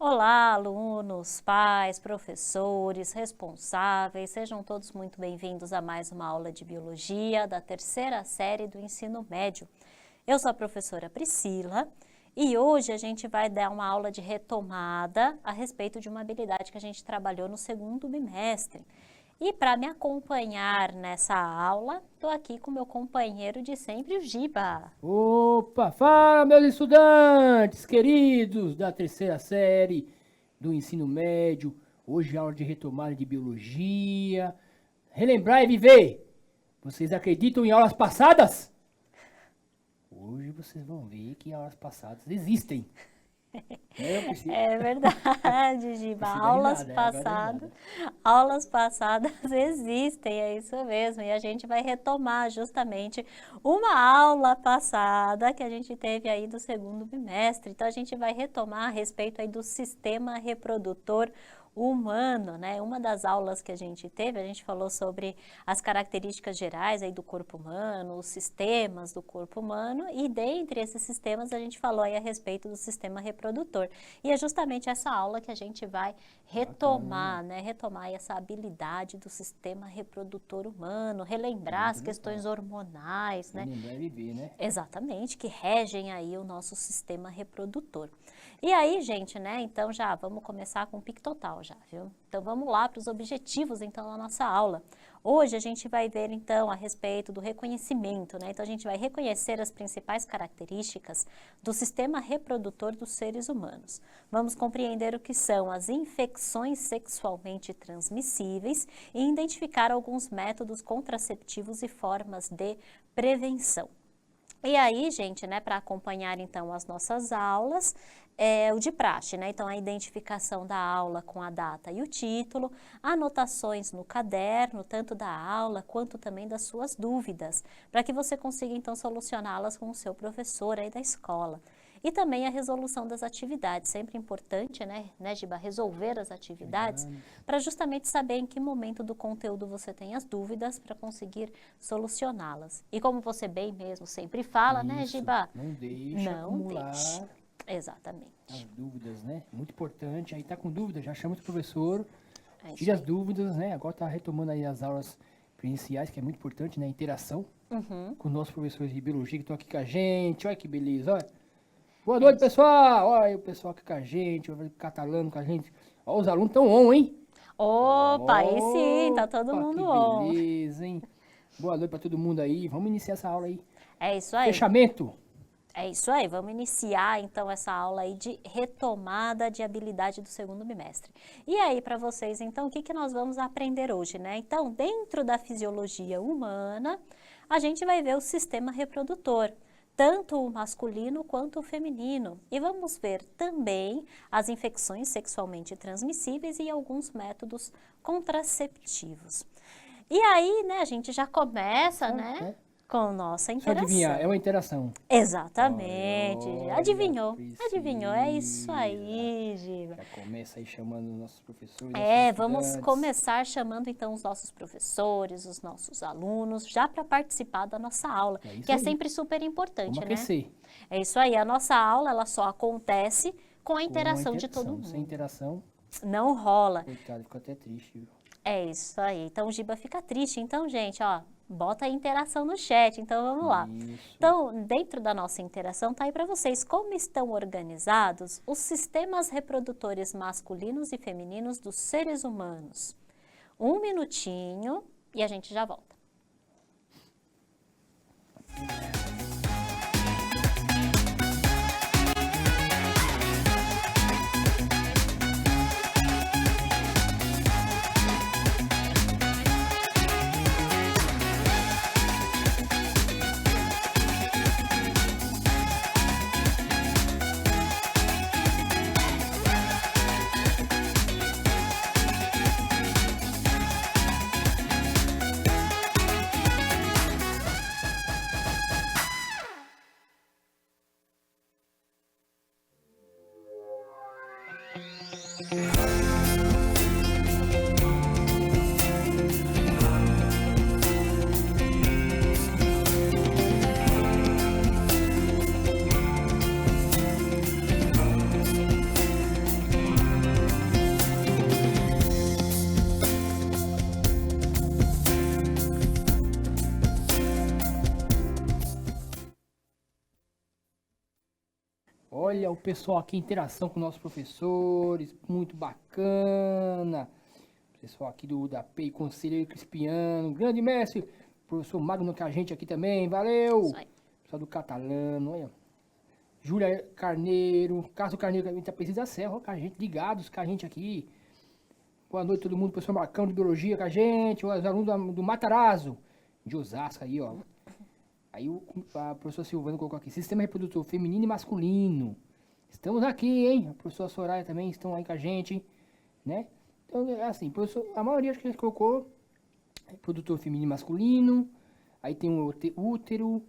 Olá, alunos, pais, professores, responsáveis, sejam todos muito bem-vindos a mais uma aula de Biologia da terceira série do ensino médio. Eu sou a professora Priscila e hoje a gente vai dar uma aula de retomada a respeito de uma habilidade que a gente trabalhou no segundo bimestre. E para me acompanhar nessa aula, estou aqui com meu companheiro de sempre, o Giba. Opa, fala meus estudantes queridos da terceira série do ensino médio. Hoje é aula de retomada de biologia. Relembrar e viver. Vocês acreditam em aulas passadas? Hoje vocês vão ver que aulas passadas existem. É verdade, Giba. Aulas passadas existem, é isso mesmo. E a gente vai retomar justamente uma aula passada que a gente teve aí do segundo bimestre. Então a gente vai retomar a respeito aí do sistema reprodutor humano, né? Uma das aulas que a gente teve, a gente falou sobre as características gerais aí do corpo humano, os sistemas do corpo humano, e dentre esses sistemas a gente falou aí a respeito do sistema reprodutor. E é justamente essa aula que a gente vai retomar, né? Retomar essa habilidade do sistema reprodutor humano, relembrar as questões hormonais, né? Relembrar e viver, né? Exatamente, que regem aí o nosso sistema reprodutor. E aí, gente, né, então já vamos começar com o pique total já, viu? Então vamos lá para os objetivos, então, da nossa aula. Hoje a gente vai ver, então, a respeito do reconhecimento, né? Então a gente vai reconhecer as principais características do sistema reprodutor dos seres humanos. Vamos compreender o que são as infecções sexualmente transmissíveis e identificar alguns métodos contraceptivos e formas de prevenção. E aí, gente, né, para acompanhar então as nossas aulas, o de praxe, né? Então a identificação da aula com a data e o título, anotações no caderno, tanto da aula quanto também das suas dúvidas, para que você consiga então solucioná-las com o seu professor aí da escola. E também a resolução das atividades, sempre importante, né, Giba, resolver as atividades, para justamente saber em que momento do conteúdo você tem as dúvidas para conseguir solucioná-las. E como você bem mesmo sempre fala, né, Giba? Não deixa acumular Exatamente. as dúvidas, né? Muito importante. Aí tá com dúvida, já chama o professor, É tira isso as dúvidas, né? Agora tá retomando aí as aulas presenciais, que é muito importante, né? A interação com os nossos professores de biologia que estão aqui com a gente. Olha que beleza, olha. Boa noite, pessoal! Olha aí o pessoal aqui com a gente, catalano com a gente. Olha, os alunos estão on, hein? Opa, aí sim, tá todo mundo on. Que beleza, hein? Boa noite pra todo mundo aí. Vamos iniciar essa aula aí. É isso aí. Fechamento. É isso aí, vamos iniciar então essa aula aí de retomada de habilidade do segundo bimestre. E aí para vocês então, o que nós vamos aprender hoje, né? Então, dentro da fisiologia humana, a gente vai ver o sistema reprodutor, tanto o masculino quanto o feminino. E vamos ver também as infecções sexualmente transmissíveis e alguns métodos contraceptivos. E aí, né, a gente já começa, né, com nossa interação. Só adivinhar, é uma interação. Exatamente. Olha, Adivinhou, Priscila. é isso aí, Giba. Já começa aí chamando os nossos professores. Vamos começar chamando então os nossos professores, os nossos alunos, já para participar da nossa aula, que é sempre super importante, Vamos né? aquecer. É isso aí, a nossa aula ela só acontece com a interação de todo mundo. Sem interação, não rola. coitado, fica até triste, viu? É isso aí, então o Giba fica triste. Então, gente, ó, bota a interação no chat, então vamos lá. Isso. Então, dentro da nossa interação, tá aí para vocês como estão organizados os sistemas reprodutores masculinos e femininos dos seres humanos. Um minutinho e a gente já volta. Olha o pessoal aqui, interação com nossos professores, muito bacana. Pessoal aqui da PEI, Conselheiro Crispiano, grande mestre, professor Magno com a gente aqui também, valeu. Isso aí. Pessoal do Catalano, olha. Júlia Carneiro, Cássio Carneiro, que a gente tá precisando da Serra, com a gente, ligados com a gente aqui. Boa noite todo mundo, professor Marcão de Biologia com a gente, os alunos do Matarazzo, de Osasco aí, ó. Aí a professora Silvana colocou aqui, sistema reprodutor feminino e masculino. Estamos aqui, hein? A professora Soraya também estão aí com a gente, né? Então, é assim, professor, a maioria acho que a gente colocou reprodutor feminino e masculino. Aí tem o útero,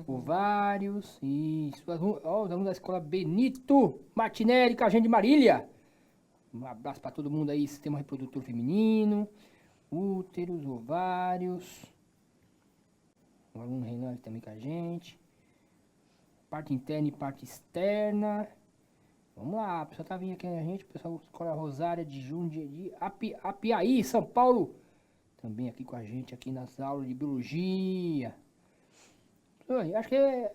ovários, isso. Ó, os alunos da escola Benito Martinelli com a gente de Marília. Um abraço para todo mundo aí, sistema reprodutor feminino, úteros, ovários. O aluno Renan também com a gente. Parte interna e parte externa. Vamos lá, a pessoa tá vindo aqui com a gente, o pessoal da Escola Rosária de Jundiaí, Apiaí, São Paulo. Também aqui com a gente, aqui nas aulas de biologia. Acho que o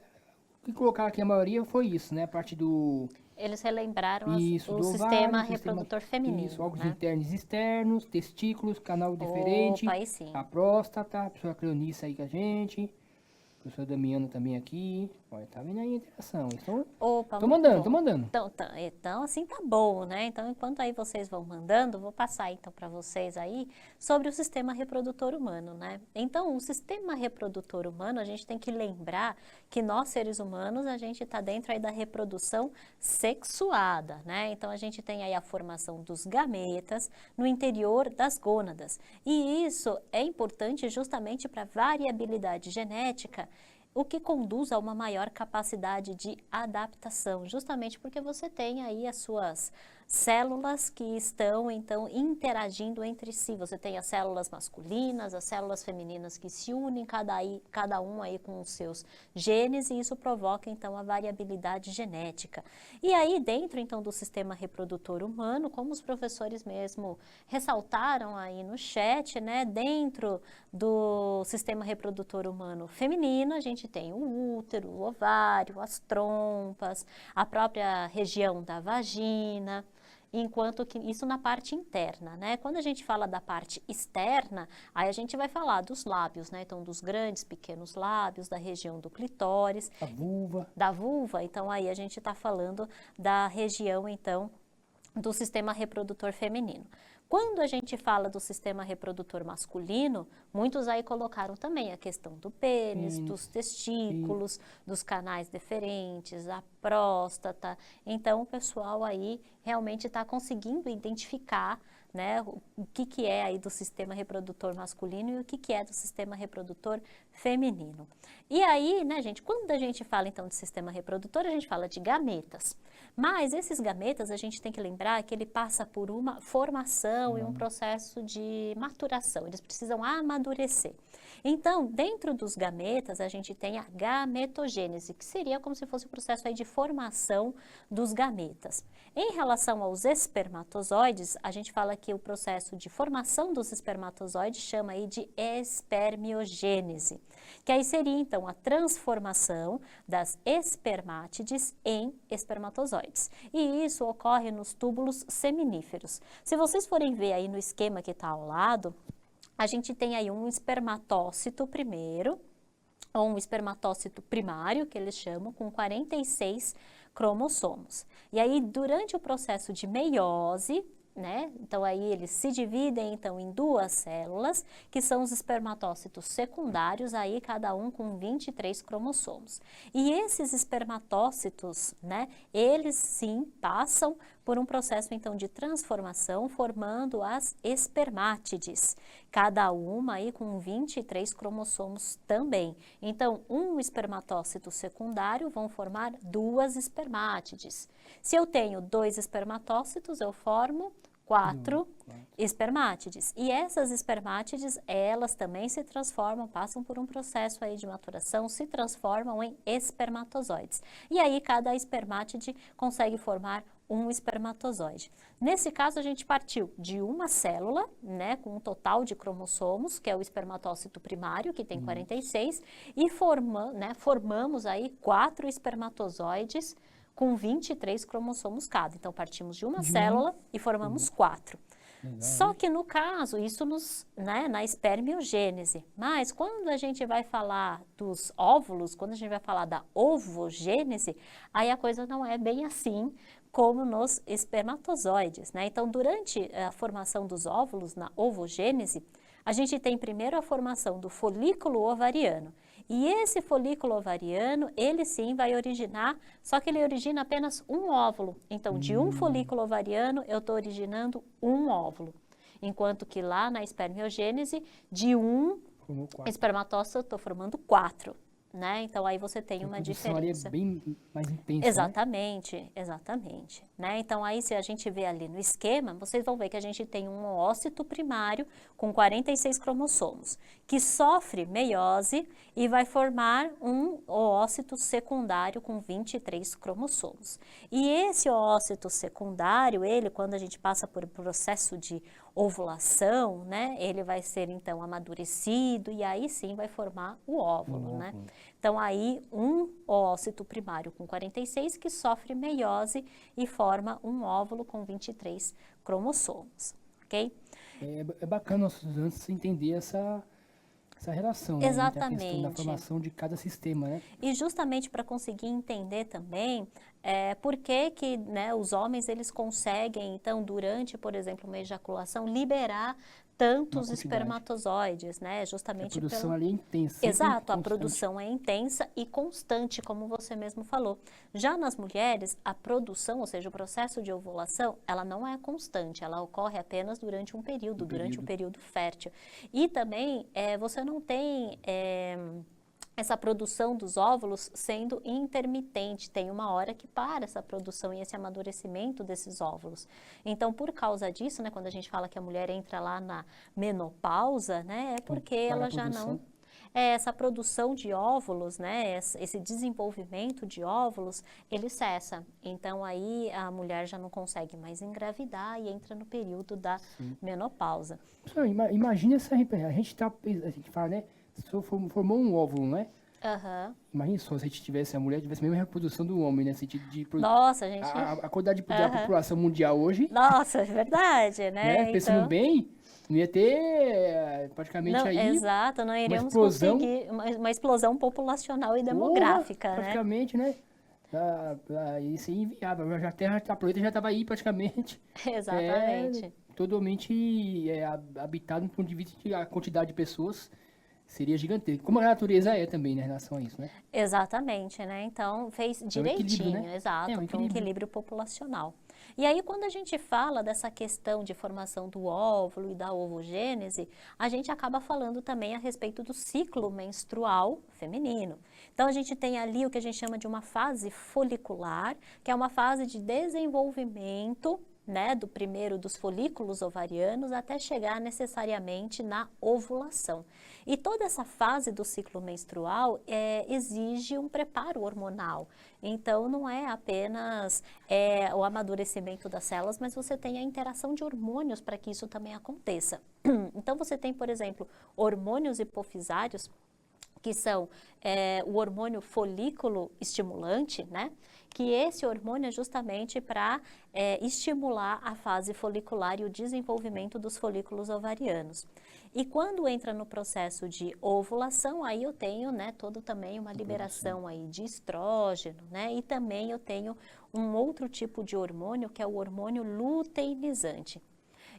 que colocaram aqui a maioria foi isso, né? A parte do... Eles relembraram Isso, o do sistema ovário, reprodutor feminino. Isso, órgãos né? internos e externos, testículos, canal deferente, Opa, aí sim. a próstata, a professora Cleonice aí com a gente, o professor Damiano também aqui. Olha, tá vendo aí a interação. Opa, Tô muito mandando, bom. tô mandando. Então, assim tá bom, né? Então, enquanto aí vocês vão mandando, vou passar então para vocês aí sobre o sistema reprodutor humano, né? Então, o sistema reprodutor humano, a gente tem que lembrar que nós, seres humanos, a gente tá dentro aí da reprodução sexuada, né? Então, a gente tem aí a formação dos gametas no interior das gônadas. E isso é importante justamente para variabilidade genética, o que conduz a uma maior capacidade de adaptação, justamente porque você tem aí as suas células que estão, então, interagindo entre si. Você tem as células masculinas, as células femininas que se unem, cada um aí com os seus genes, e isso provoca, então, a variabilidade genética. E aí, dentro, então, do sistema reprodutor humano, como os professores mesmo ressaltaram aí no chat, né, dentro do sistema reprodutor humano feminino, a gente tem o útero, o ovário, as trompas, a própria região da vagina, enquanto que isso na parte interna, né? Quando a gente fala da parte externa, aí a gente vai falar dos lábios, né? Então, dos grandes, pequenos lábios, da região do clitóris. A vulva. Da vulva, então aí a gente está falando da região, então, do sistema reprodutor feminino. Quando a gente fala do sistema reprodutor masculino, muitos aí colocaram também a questão do pênis, dos testículos, dos canais deferentes, a próstata. Então, o pessoal aí realmente está conseguindo identificar, né, o que é aí do sistema reprodutor masculino e o que é do sistema reprodutor feminino. E aí, né, gente, quando a gente fala então de sistema reprodutor, a gente fala de gametas. Mas esses gametas, a gente tem que lembrar que ele passa por uma formação e um processo de maturação. Eles precisam amadurecer. Então, dentro dos gametas, a gente tem a gametogênese, que seria como se fosse o processo aí de formação dos gametas. Em relação aos espermatozoides, a gente fala que o processo de formação dos espermatozoides chama aí de espermiogênese, que aí seria então a transformação das espermátides em espermatozoides. E isso ocorre nos túbulos seminíferos. Se vocês forem ver aí no esquema que está ao lado, a gente tem aí um espermatócito primeiro, ou um espermatócito primário, que eles chamam, com 46 cromossomos. E aí, durante o processo de meiose, né? Então, aí eles se dividem, então, em duas células, que são os espermatócitos secundários, aí cada um com 23 cromossomos. E esses espermatócitos, né? Eles, sim, passam por um processo, então, de transformação, formando as espermátides, cada uma aí com 23 cromossomos também. Então, um espermatócito secundário vão formar duas espermátides. Se eu tenho 2 espermatócitos, eu formo 4 espermátides. E essas espermátides, elas também se transformam, passam por um processo aí de maturação, se transformam em espermatozoides. E aí, cada espermátide consegue formar um espermatozoide. Nesse caso, a gente partiu de uma célula, né, com um total de cromossomos, que é o espermatócito primário, que tem 46, e formamos aí 4 espermatozoides com 23 cromossomos cada. Então, partimos de uma célula e formamos 4. Legal, Só que no caso, isso na espermiogênese. Mas quando a gente vai falar dos óvulos, quando a gente vai falar da ovogênese, aí a coisa não é bem assim como nos espermatozoides, né? Então, durante a formação dos óvulos, na ovogênese, a gente tem primeiro a formação do folículo ovariano. E esse folículo ovariano, ele sim vai originar, só que ele origina apenas um óvulo. Então, de um folículo ovariano, eu estou originando um óvulo. Enquanto que lá na espermiogênese, de um espermatócito, eu estou formando 4. Né? Então, aí você tem uma diferença. A bem mais intensa, exatamente, né? Exatamente. Né? Então, aí se a gente vê ali no esquema, vocês vão ver que a gente tem um oócito primário com 46 cromossomos, que sofre meiose e vai formar um oócito secundário com 23 cromossomos. E esse oócito secundário, ele, quando a gente passa por processo de ovulação, né, ele vai ser então amadurecido e aí sim vai formar o óvulo, né? Então aí um oócito primário com 46 que sofre meiose e forma um óvulo com 23 cromossomos, ok? É bacana os estudantes entender essa relação, né, entre a questão da formação de cada sistema, né? E justamente para conseguir entender também por que né, os homens eles conseguem, então, durante, por exemplo, uma ejaculação, liberar tantos espermatozoides, né? Justamente a produção ali é intensa. Exato, a produção é intensa e constante, como você mesmo falou. Já nas mulheres, a produção, ou seja, o processo de ovulação, ela não é constante, ela ocorre apenas durante um período, durante o período fértil. E também, você não tem essa produção dos óvulos sendo intermitente, tem uma hora que para essa produção e esse amadurecimento desses óvulos. Então, por causa disso, né, quando a gente fala que a mulher entra lá na menopausa, né, é porque ela já não... essa produção de óvulos, né, esse desenvolvimento de óvulos, ele cessa. Então, aí a mulher já não consegue mais engravidar e entra no período da menopausa. Imagina essa... A gente fala, né? Formou um óvulo, né? Imagina só se a gente tivesse, a mulher tivesse a mesma reprodução do homem, né? Sentido de Nossa, gente... A quantidade da população mundial hoje... Nossa, é verdade, né? Pensando bem, não ia ter praticamente aí... Exato, não iríamos conseguir uma explosão populacional e demográfica, praticamente, né? Isso é inviável. A Terra, a planeta já estava aí praticamente. Exatamente. Totalmente habitado do ponto de vista de a quantidade de pessoas seria gigantesco. Como a natureza é também, né, em relação a isso, né? Exatamente, né? Então, fez direitinho, né? Exato, um equilíbrio populacional. E aí, quando a gente fala dessa questão de formação do óvulo e da ovogênese, a gente acaba falando também a respeito do ciclo menstrual feminino. Então, a gente tem ali o que a gente chama de uma fase folicular, que é uma fase de desenvolvimento, né, do primeiro dos folículos ovarianos até chegar necessariamente na ovulação. E toda essa fase do ciclo menstrual exige um preparo hormonal. Então, não é apenas o amadurecimento das células, mas você tem a interação de hormônios para que isso também aconteça. Então, você tem, por exemplo, hormônios hipofisários, que são o hormônio folículo estimulante, né? Que esse hormônio é justamente para estimular a fase folicular e o desenvolvimento dos folículos ovarianos. E quando entra no processo de ovulação, aí eu tenho, né, também uma liberação aí de estrógeno, né? E também eu tenho um outro tipo de hormônio, que é o hormônio luteinizante.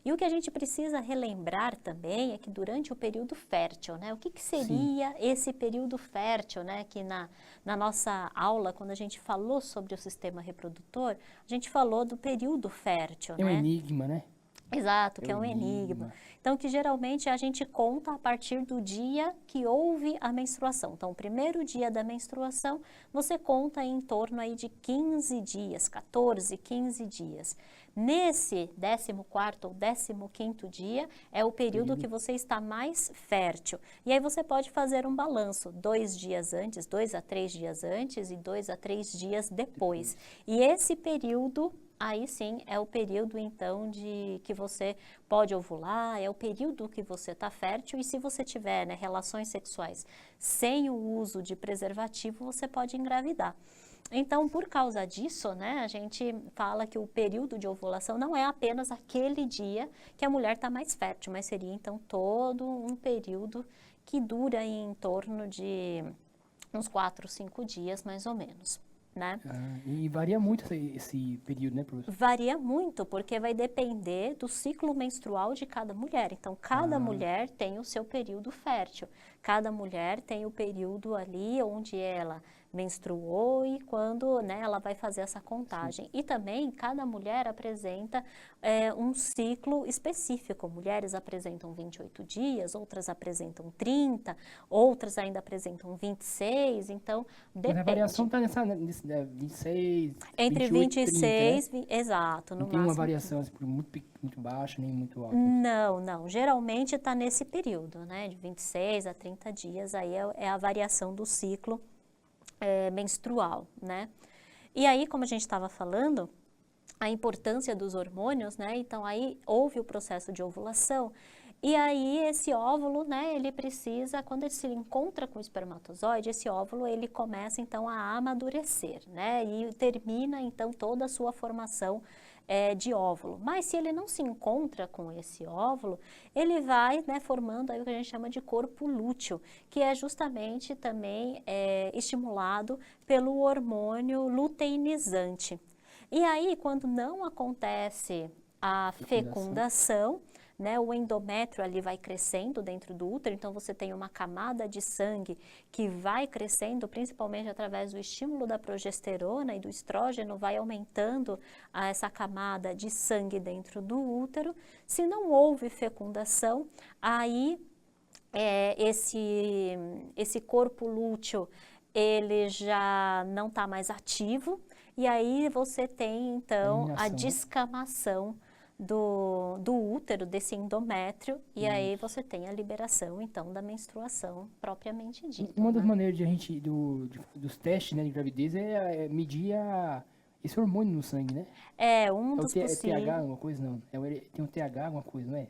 E o que a gente precisa relembrar também é que durante o período fértil, né? O que seria esse período fértil, né? Que na nossa aula, quando a gente falou sobre o sistema reprodutor, a gente falou do período fértil, né? É um enigma, né? Exato, que é um enigma. Então, que geralmente a gente conta a partir do dia que houve a menstruação. Então, o primeiro dia da menstruação, você conta em torno aí de 15 dias, 14, 15 dias. Nesse 14º ou 15º dia é o período que você está mais fértil. E aí você pode fazer um balanço, 2 dias antes, 2 a 3 dias antes e 2 a 3 dias depois. E esse período, aí sim, é o período então que você pode ovular, é o período que você está fértil e se você tiver, né, relações sexuais sem o uso de preservativo, você pode engravidar. Então, por causa disso, né, a gente fala que o período de ovulação não é apenas aquele dia que a mulher está mais fértil, mas seria então todo um período que dura aí em torno de uns 4, 5 dias mais ou menos, né? E varia muito esse período, né, professor? Varia muito, porque vai depender do ciclo menstrual de cada mulher. Então, cada mulher tem o seu período fértil. Cada mulher tem o período ali onde ela menstruou e quando, né, ela vai fazer essa contagem. E também, cada mulher apresenta um ciclo específico. Mulheres apresentam 28 dias, outras apresentam 30, outras ainda apresentam 26. Então, Mas depende. a variação está nesse 26, Entre 28 e 30, 26, né? exato, no Não tem uma máximo. variação assim, muito baixa, nem muito alta. Não. Geralmente está nesse período, né? De 26 a 30 dias, aí é a variação do ciclo menstrual, né? E aí, como a gente estava falando, a importância dos hormônios, né? Então, aí houve o processo de ovulação. E aí, esse óvulo, né, ele precisa, quando ele se encontra com o espermatozoide, esse óvulo, ele começa, então, a amadurecer, né? E termina, então, toda a sua formação de óvulo. Mas se ele não se encontra com esse óvulo, ele vai, né, formando aí o que a gente chama de corpo lúteo, que é justamente também estimulado pelo hormônio luteinizante. E aí, quando não acontece a fecundação, né, o endométrio ali vai crescendo dentro do útero, então você tem uma camada de sangue que vai crescendo, principalmente através do estímulo da progesterona e do estrógeno, vai aumentando essa camada de sangue dentro do útero. Se não houve fecundação, aí esse corpo lúteo, ele já não está mais ativo, e aí você tem, então, a descamação do útero, desse endométrio, e aí você tem a liberação, então, da menstruação propriamente dita. Uma das né? maneiras de a gente, dos testes, né, de gravidez é medir esse hormônio no sangue, né? É um É o dos TH, possíveis. alguma coisa, não. Tem um TH, alguma coisa, não é?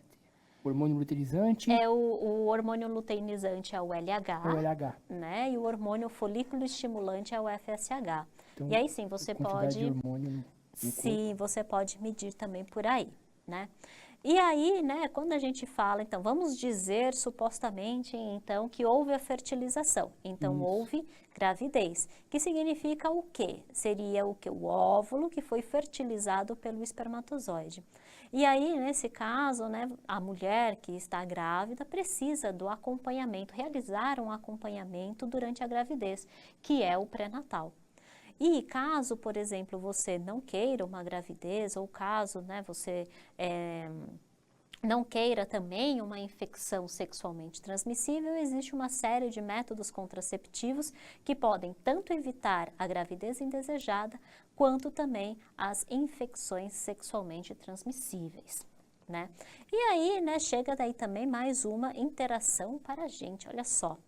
Hormônio luteinizante O hormônio luteinizante é o LH, é o LH. né? E o hormônio folículo estimulante é o FSH. Então, E aí sim, você quantidade de pode, hormônio no sim, você pode medir também por aí, né? E aí, né, quando a gente fala, então, vamos dizer supostamente, então, que houve a fertilização. Então, houve gravidez, que significa o quê? Seria o quê? O óvulo que foi fertilizado pelo espermatozoide. E aí, nesse caso, né, a mulher que está grávida precisa do acompanhamento, realizar um acompanhamento durante a gravidez, que é o pré-natal. E caso, por exemplo, você não queira uma gravidez, ou caso, né, você não queira também uma infecção sexualmente transmissível, existe uma série de métodos contraceptivos que podem tanto evitar a gravidez indesejada, quanto também as infecções sexualmente transmissíveis. Né? E aí, né, chega daí também mais uma interação para a gente, olha só.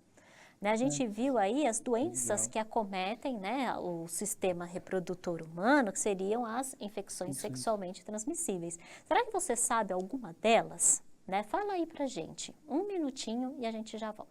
Né, a gente viu aí as doenças que acometem, né, o sistema reprodutor humano, que seriam as infecções sexualmente transmissíveis. Será que você sabe alguma delas? Né? Fala aí pra gente. Um minutinho e a gente já volta.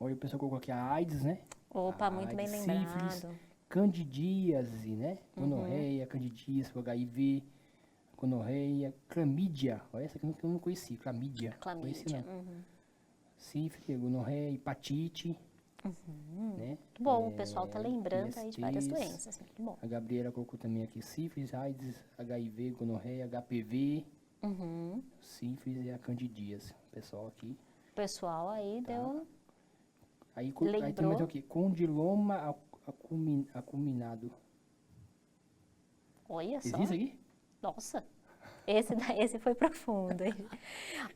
Olha, o pessoal colocou aqui a AIDS, né? Opa, A muito bem AIDS, sífilis, lembrado. candidíase, né? Gonorreia, candidíase, HIV, gonorreia, clamídia. Olha, essa aqui eu não conheci, clamídia. Conheci Clamídia. não. Sífilis, gonorreia, hepatite, né? Muito bom, o pessoal tá lembrando aí de várias ISTs. doenças. Muito bom. A Gabriela colocou também aqui sífilis, AIDS, HIV, gonorreia, HPV, sífilis e a candidíase. O pessoal aqui. O pessoal aí deu... Aí tem mais Lembrou? o quê? Condiloma acuminado. Olha só. Existe aqui? Nossa. Esse foi profundo, hein?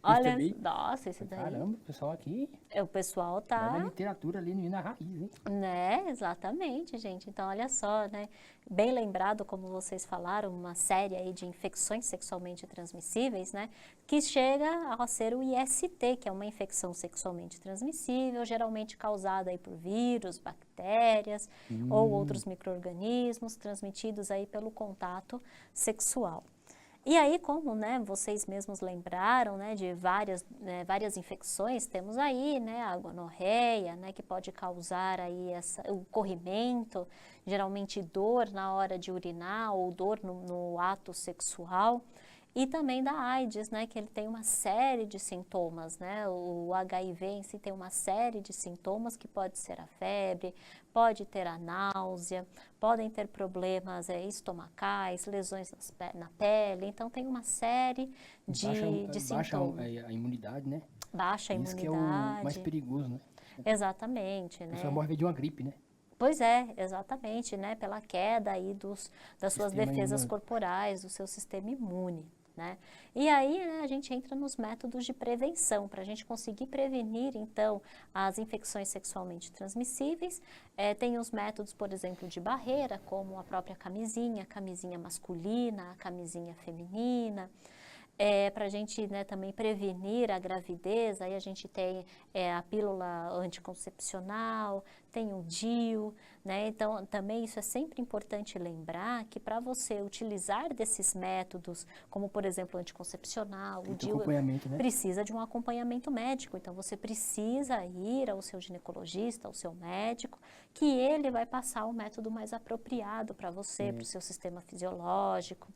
Olha, também? nossa, esse daí... Caramba, o pessoal aqui O pessoal vai tá... na literatura ali na raiz, hein? Né, exatamente, gente. Então, olha só, né? Bem lembrado, como vocês falaram, uma série aí de infecções sexualmente transmissíveis, né? Que chega a ser o IST, que é uma infecção sexualmente transmissível, geralmente causada aí por vírus, bactérias ou outros micro-organismos transmitidos aí pelo contato sexual. E aí, como, né, vocês mesmos lembraram, né, de várias infecções, temos aí, né, a gonorreia, né, que pode causar aí o corrimento, geralmente dor na hora de urinar ou dor no ato sexual. E também da AIDS, né, que ele tem uma série de sintomas, né, o HIV em si tem uma série de sintomas que pode ser a febre, pode ter a náusea, podem ter problemas estomacais, lesões na pele, então tem uma série de Baixa sintomas. a imunidade, né? Baixa a Isso que é o imunidade. mais perigoso, né? Exatamente, A né? pessoa morre de uma gripe, né? Pois é, exatamente, né? Pela queda aí das suas Sistema defesas imune. corporais, do seu sistema imune, né? E aí, né, a gente entra nos métodos de prevenção, para a gente conseguir prevenir, então, as infecções sexualmente transmissíveis. Tem os métodos, por exemplo, de barreira, como a própria camisinha, a camisinha masculina, a camisinha feminina. Para a gente, né, também prevenir a gravidez, aí a gente tem a pílula anticoncepcional, tem o DIU, né? Então também isso é sempre importante lembrar que para você utilizar desses métodos, como por exemplo o anticoncepcional, o Tem DIU, acompanhamento, né? precisa de um acompanhamento médico, então você precisa ir ao seu ginecologista, ao seu médico, que ele vai passar o método mais apropriado para você, para o seu sistema fisiológico,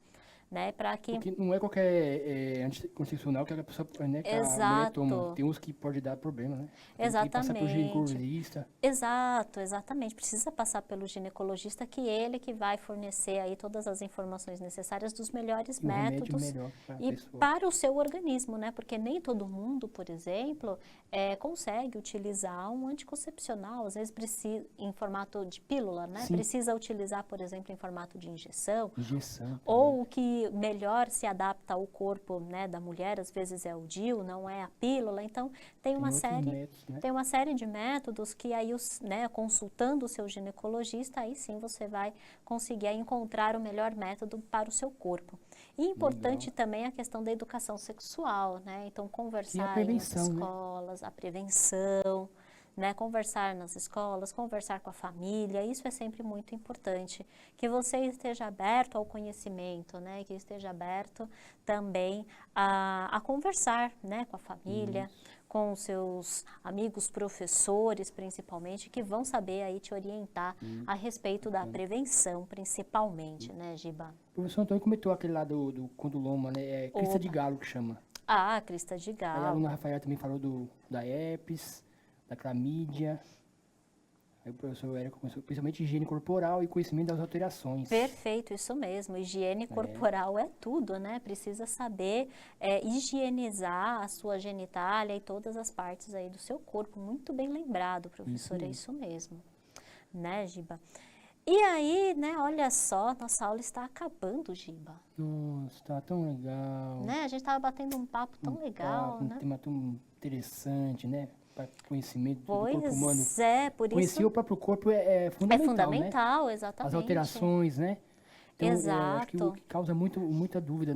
né? Para que Porque não é qualquer anticoncepcional que a pessoa, né, que a mulher Exato. toma. Tem uns que pode dar problema, né? Tem que passar pro Exatamente. ginecologista. Exato, exatamente. Precisa passar pelo ginecologista, que ele que vai fornecer aí todas as informações necessárias dos melhores E um remédio métodos melhor pra e pessoa. para o seu organismo, né? Porque nem todo mundo, por exemplo, consegue utilizar um anticoncepcional, às vezes precisa em formato de pílula, né? Sim. Precisa utilizar, por exemplo, em formato de injeção. Injeção. Ou o que melhor se adapta ao corpo, né, da mulher, às vezes é o DIU, não é a pílula. Então, tem uma outros série, métodos, né? tem uma série de métodos que aí, né, consultando o seu ginecologista, aí sim você vai conseguir encontrar o melhor método para o seu corpo. E importante também a questão da educação sexual, né? Então, conversar aí nas prevenção, né? escolas, a prevenção, né, conversar nas escolas, conversar com a família, isso é sempre muito importante. Que você esteja aberto ao conhecimento, né, que esteja aberto também a conversar, né, com a família, com os seus amigos professores, principalmente, que vão saber aí te orientar a respeito da prevenção, principalmente, né, Giba? O professor Antônio comentou aquele lá do condiloma, né? É crista de Opa. galo que chama. Ah, crista de Aí a galo. aluna Rafaela também falou da herpes, da clamídia. Aí o professor Érico começou principalmente higiene corporal e conhecimento das alterações. Perfeito, isso mesmo. Higiene corporal é tudo, né? Precisa saber higienizar a sua genitália e todas as partes aí do seu corpo. Muito bem lembrado, professor, é isso mesmo. Né, Giba? E aí, né, olha só, nossa aula está acabando, Giba. Nossa, tá tão legal. Né? A gente estava batendo um papo tão legal, Um né? tema tão interessante, né? Para conhecimento do corpo humano. Pois é, por Conhecer isso o próprio corpo é é fundamental, né? fundamental, exatamente. As alterações, né? Então, acho que Exato. o que causa muita dúvida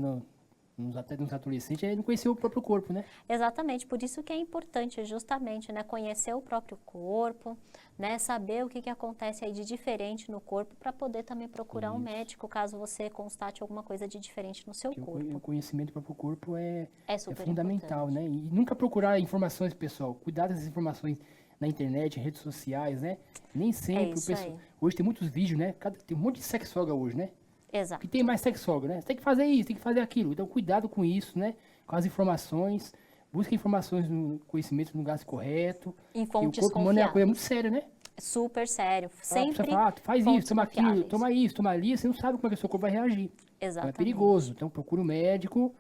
até nos adolescentes é não conhecer o próprio corpo, né? Exatamente, por isso que é importante justamente, né, conhecer o próprio corpo, né, saber o que acontece aí de diferente no corpo para poder também procurar um médico caso você constate alguma coisa de diferente no seu Porque corpo. o conhecimento do próprio corpo é Super fundamental, importante. né? E nunca procurar informações, pessoal. Cuidar dessas informações na internet, redes sociais, né? Nem sempre isso o pessoal... aí. Hoje tem muitos vídeos, né? Tem um monte de sexóloga hoje, né? Exato. Que tem mais sexólogo, né? Você tem que fazer isso, tem que fazer aquilo. Então, cuidado com isso, né? Com as informações. Busque informações no conhecimento no lugar correto. Em Que o fontes corpo humano é uma coisa muito confiáveis. séria, né? Super sério. A Sempre pessoa fala, faz fontes isso, toma aquilo, confiáveis. toma isso, toma ali. Você não sabe como é que o seu corpo vai reagir. Então, é Exatamente. perigoso. Então, procura um médico,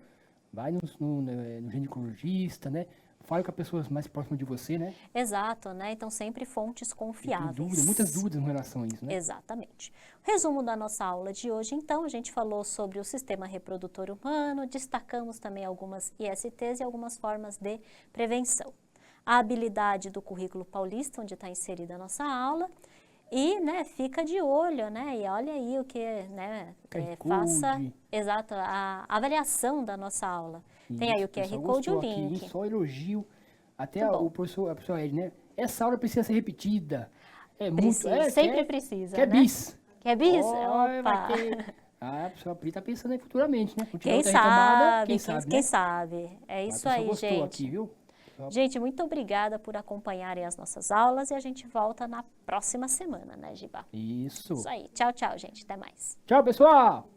vai no ginecologista, né? Fale com as pessoas mais próximas de você, né? Exato, né? Então, sempre fontes Tem confiáveis. dúvida, muitas dúvidas em relação a isso, né? Exatamente. Resumo da nossa aula de hoje, então, a gente falou sobre o sistema reprodutor humano, destacamos também algumas ISTs e algumas formas de prevenção. A habilidade do currículo paulista, onde está inserida a nossa aula, e, né, fica de olho, né, e olha aí o que, né, QR faça, Code. exato, a avaliação da nossa aula. Tem aí Isso, o QR pessoal Code e o gostou aqui, hein? link. Só elogio. Até Muito bom. o professor, a professora Ed, né? Essa aula precisa ser repetida. É muito. Precisa, sempre precisa, Quer né? bis. Quer bis? Olha, Opa! vai ter. Ah, a professora Pri tá pensando aí futuramente, né? Quando tiver Quem outra retomada, sabe, quem sabe, quem né? sabe. É Mas isso a pessoa aí, gostou gente. aqui, viu? Gente, muito obrigada por acompanharem as nossas aulas e a gente volta na próxima semana, né, Giba? Isso. Isso aí. Tchau, tchau, gente. Até mais. Tchau, pessoal!